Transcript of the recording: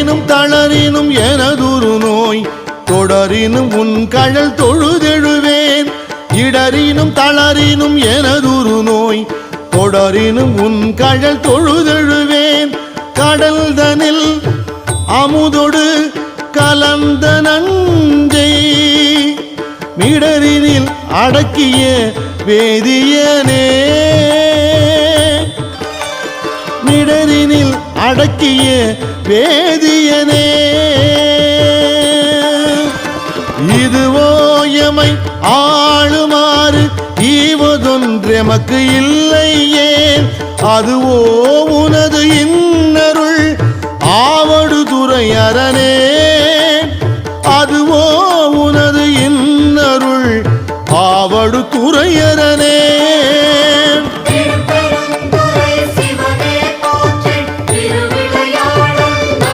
இடறினும் தளரினும் எனதுரு நோய் தொடரினும் உன் கழல் தொழுதெழுவேன் இடறினும் தளரினும் எனதுரு நோய் தொடரினும் உன் கழல் தொழுதெழுவேன் கடல் தனில் அமுதொடு கலந்த நஞ்சை மிடரினில் அடக்கிய வேதியனே மிடரினில் அடக்கிய வேதியனே இதுவோ எமை ஆளுமாறு ஈவதொன்றெமக்கு இல்லையே அதுவோ உனது இன்னருள் ஆவடு துறை அரணே